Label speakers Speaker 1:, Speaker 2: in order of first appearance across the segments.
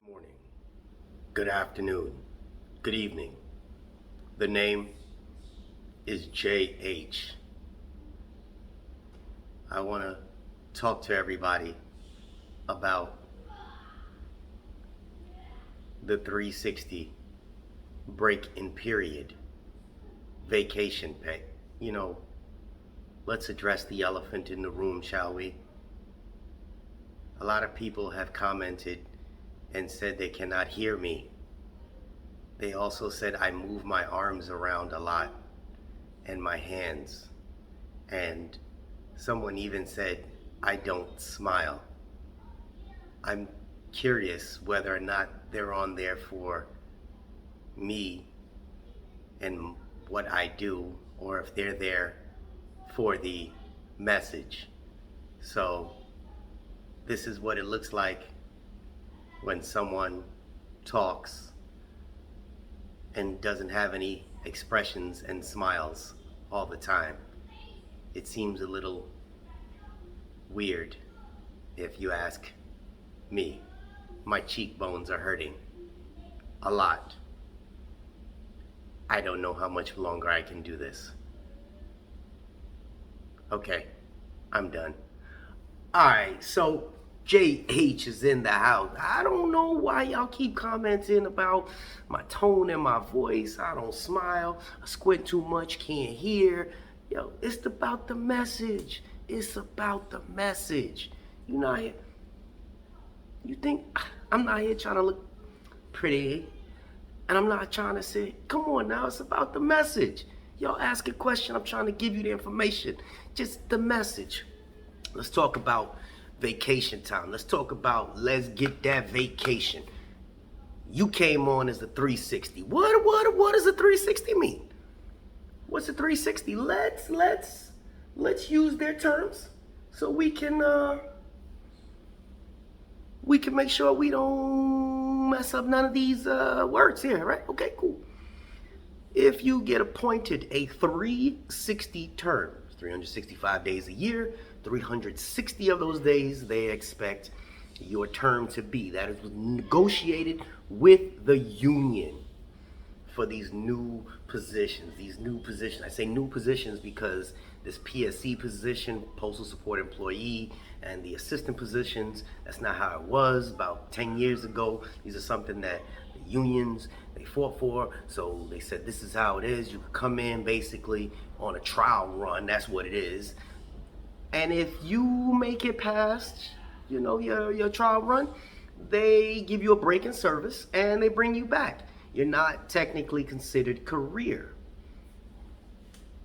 Speaker 1: Morning, good afternoon, good evening. The name is JH. I want to talk to everybody about the 360 break in period vacation pay. You know, let's address the elephant in the room, shall we? A lot of people have commented and said they cannot hear me. They also said I move my arms around a lot and my hands. And someone even said I don't smile. I'm curious whether or not they're on there for me and what I do, or if they're there for the message. So this is what it looks like when someone talks and doesn't have any expressions and smiles all the time. It seems a little weird if you ask me. My cheekbones are hurting a lot. I don't know how much longer I can do this. Okay, I'm done. Alright, so JH is in the house. I don't know why y'all keep commenting about my tone and my voice. I don't smile. I squint too much, can't hear. Yo, it's about the message. It's about the message. You not here. You think I'm not here trying to look pretty, and I'm not trying to say, come on now, it's about the message. Y'all ask a question, I'm trying to give you the information. Just the message. Let's talk about vacation time. Let's talk about let's get that vacation. You came on as the 360. What does a 360 mean? What's a 360? Let's use their terms so we can make sure we don't mess up none of these words here, right? Okay, cool. If you get appointed a 360 term, 365 days a year, 360 of those days they expect your term to be. That is negotiated with the union for these new positions. I say new positions because this PSC position, Postal Support Employee, and the assistant positions, that's not how it was about 10 years ago. These are something that the unions, they fought for. So they said, this is how it is. You can come in basically on a trial run. That's what it is. And if you make it past, your trial run, they give you a break in service and they bring you back. You're not technically considered career.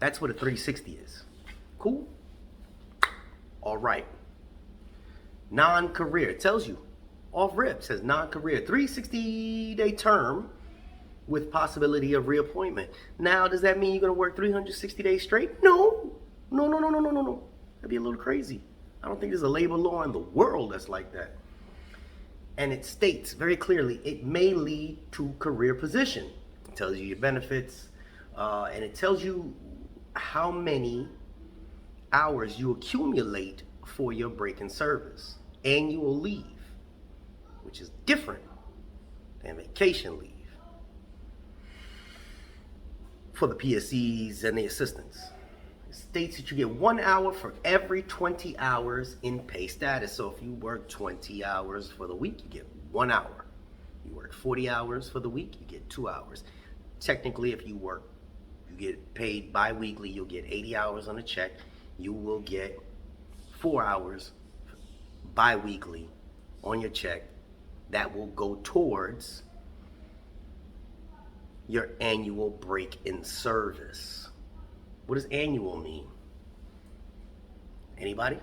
Speaker 1: That's what a 360 is. Cool? All right. Non-career. It tells you off rip. It says non-career. 360-day term with possibility of reappointment. Now, does that mean you're going to work 360 days straight? No. No. That'd be a little crazy. I don't think there's a labor law in the world that's like that. And it states very clearly it may lead to career position. It tells you your benefits, and it tells you how many hours you accumulate for your break in service. Annual leave, which is different than vacation leave for the PSCs and the assistants. It states that you get 1 hour for every 20 hours in pay status. So if you work 20 hours for the week, you get 1 hour. You work 40 hours for the week, you get 2 hours. Technically, if you get paid bi-weekly, you'll get 80 hours on a check. You will get 4 hours bi-weekly on your check. That will go towards your annual break in service. What does annual mean? Anybody?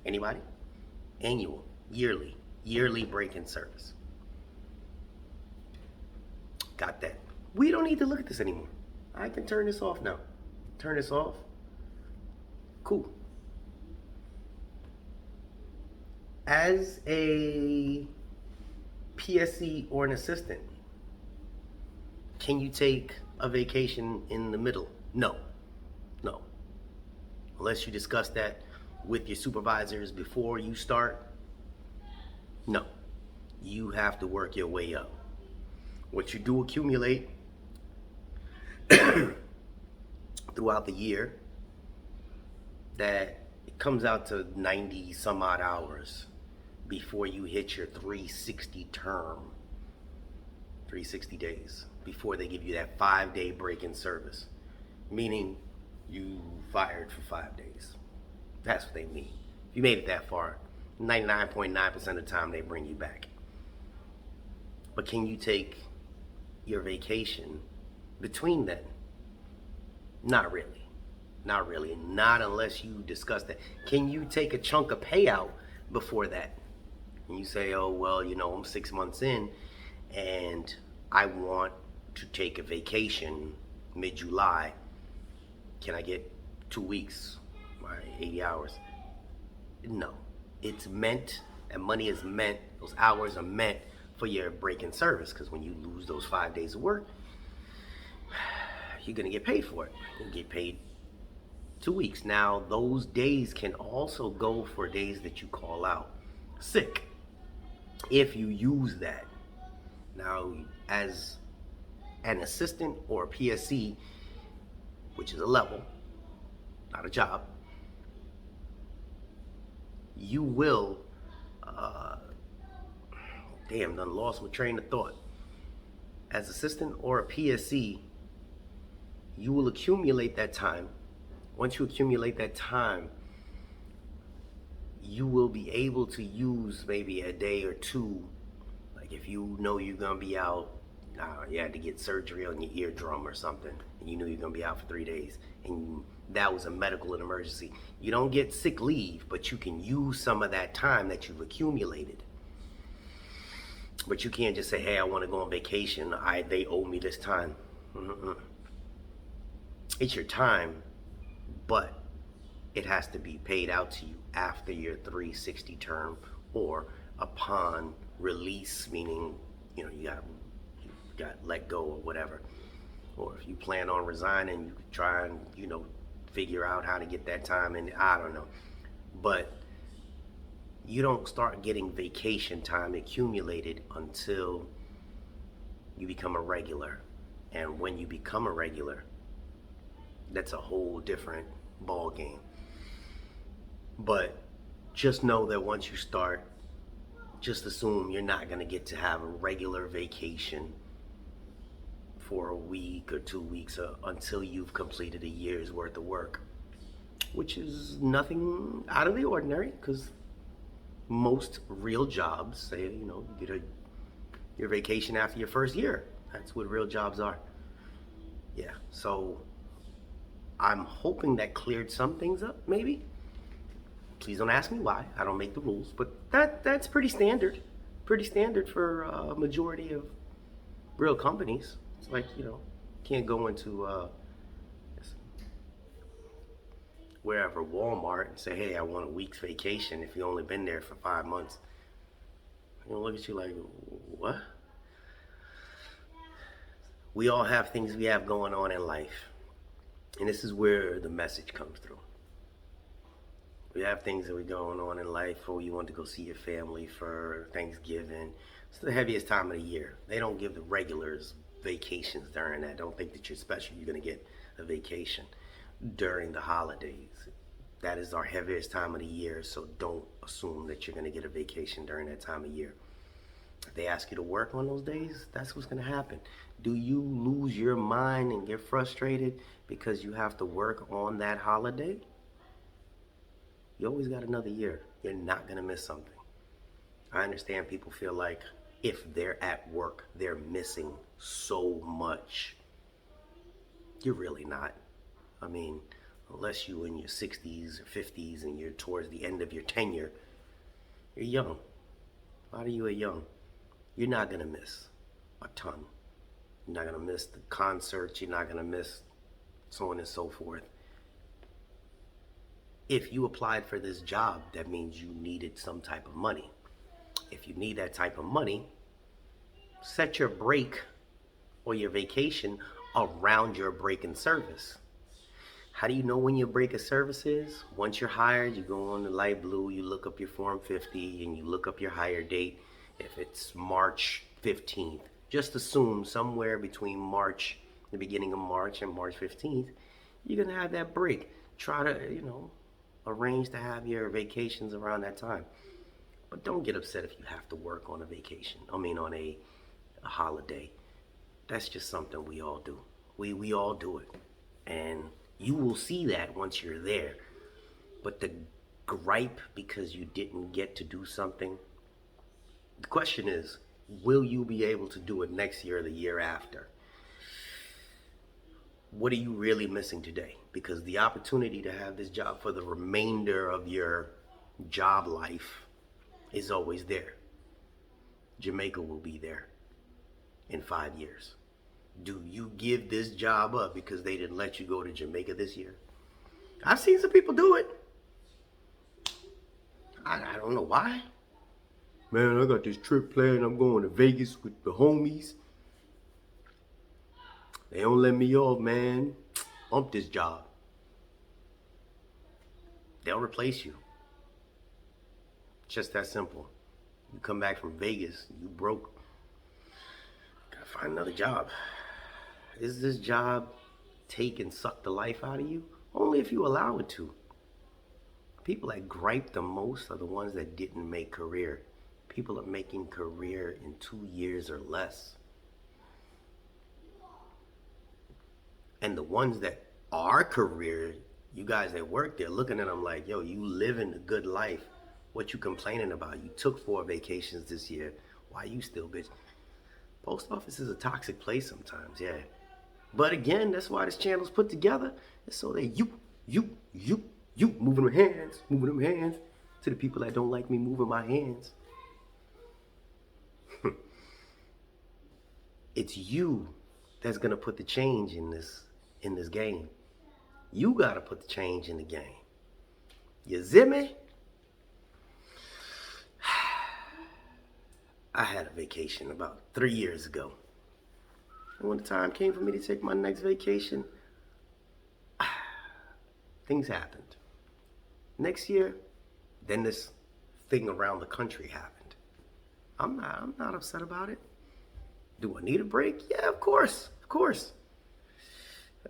Speaker 1: Annual, yearly break in service. Got that. We don't need to look at this anymore. I can turn this off now. Turn this off. Cool. As a PSC or an assistant, can you take a vacation in the middle? No. Unless you discuss that with your supervisors before you start. No. You have to work your way up. What you do accumulate throughout the year, that it comes out to 90 some odd hours before you hit your 360 term, 360 days, before they give you that 5-day break in service, meaning you fired for 5 days. That's what they mean. If you made it that far, 99.9% of the time they bring you back. But can you take your vacation between then? Not really. Not really. Not unless you discuss that. Can you take a chunk of payout before that? And you say, oh, well, I'm 6 months in and I want to take a vacation mid-July. Can I get 2 weeks, 80 hours? No. It's meant, that money is meant, those hours are meant for your break in service, because when you lose those 5 days of work, you're going to get paid for it. You get paid 2 weeks. Now, those days can also go for days that you call out sick, if you use that. Now, as an assistant or a PSC, which is a level, not a job, you will, done lost my train of thought. As assistant or a PSC, you will accumulate that time. Once you accumulate that time, you will be able to use maybe a day or two. Like if you know you're gonna be out, you had to get surgery on your eardrum or something, and you knew you're gonna be out for 3 days, and that was a medical emergency. You don't get sick leave, but you can use some of that time that you've accumulated. But you can't just say, hey, I want to go on vacation. They owe me this time. It's your time, but it has to be paid out to you after your 360 term or upon release, meaning, you got let go or whatever. Or if you plan on resigning, you could try and, figure out how to get that time in. I don't know. But you don't start getting vacation time accumulated until you become a regular. And when you become a regular, that's a whole different ball game. But just know that once you start, just assume you're not going to get to have a regular vacation for a week or 2 weeks until you've completed a year's worth of work, which is nothing out of the ordinary, because most real jobs say, you get your vacation after your first year. That's what real jobs are. Yeah, so I'm hoping that cleared some things up, maybe. Please don't ask me why. I don't make the rules, but that's pretty standard. Pretty standard for a majority of real companies. It's like, can't go into wherever, Walmart, and say, hey, I want a week's vacation if you've only been there for 5 months. They're gonna look at you like, what? We all have things we have going on in life. And this is where the message comes through. We have things that are going on in life, or you want to go see your family for Thanksgiving. It's the heaviest time of the year. They don't give the regulars vacations during that. Don't think that you're special. You're going to get a vacation during the holidays. That is our heaviest time of the year, so don't assume that you're going to get a vacation during that time of year. If they ask you to work on those days, that's what's going to happen. Do you lose your mind and get frustrated because you have to work on that holiday? You always got another year. You're not going to miss something. I understand people feel like if they're at work, they're missing so much. You're really not. I mean, unless you're in your 60s or 50s and you're towards the end of your tenure, you're young. A lot of you are young. You're not going to miss a ton. You're not going to miss the concerts. You're not going to miss so on and so forth. If you applied for this job, that means you needed some type of money. If you need that type of money, set your break or your vacation around your break in service. How do you know when your break of service is? Once you're hired, you go on the light blue, you look up your Form 50, and you look up your hire date, If it's March 15th, just assume somewhere between March, the beginning of March and March 15th, you're going to have that break. Try to, arrange to have your vacations around that time. But don't get upset if you have to work on a vacation. On a holiday. That's just something we all do. We all do it. And you will see that once you're there. But the gripe because you didn't get to do something, the question is, will you be able to do it next year or the year after? What are you really missing today? Because the opportunity to have this job for the remainder of your job life is always there. Jamaica will be there in 5 years. Do you give this job up because they didn't let you go to Jamaica this year? I've seen some people do it. I don't know why. Man, I got this trip planned. I'm going to Vegas with the homies. They don't let me off, man. Bump this job. They'll replace you. Just that simple. You come back from Vegas, you broke. Gotta find another job. Is this job take and suck the life out of you? Only if you allow it to. People that gripe the most are the ones that didn't make career. People are making career in 2 years or less. And the ones that are career, you guys that work there, looking at them like, yo, you living a good life. What you complaining about? You took 4 vacations this year. Why you still bitch? Post office is a toxic place sometimes, yeah. But again, that's why this channel's put together. It's so that you moving them hands to the people that don't like me moving my hands. It's you that's gonna put the change in this game. You gotta put the change in the game. You zip me? I had a vacation about 3 years ago. And when the time came for me to take my next vacation, things happened. Next year, then this thing around the country happened. I'm not upset about it. Do I need a break? Yeah, of course.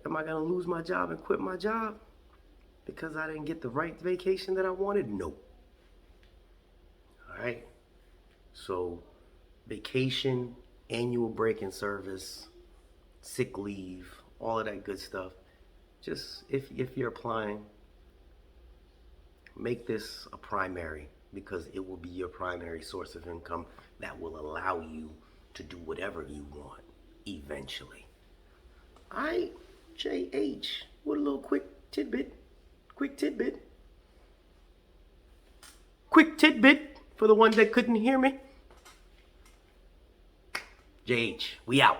Speaker 1: Am I gonna lose my job and quit my job because I didn't get the right vacation that I wanted? No. All right. So, vacation, annual break in service, sick leave, all of that good stuff. Just if you're applying, make this a primary, because it will be your primary source of income that will allow you to do whatever you want eventually. JH, with a little quick tidbit for the ones that couldn't hear me. JH, we out.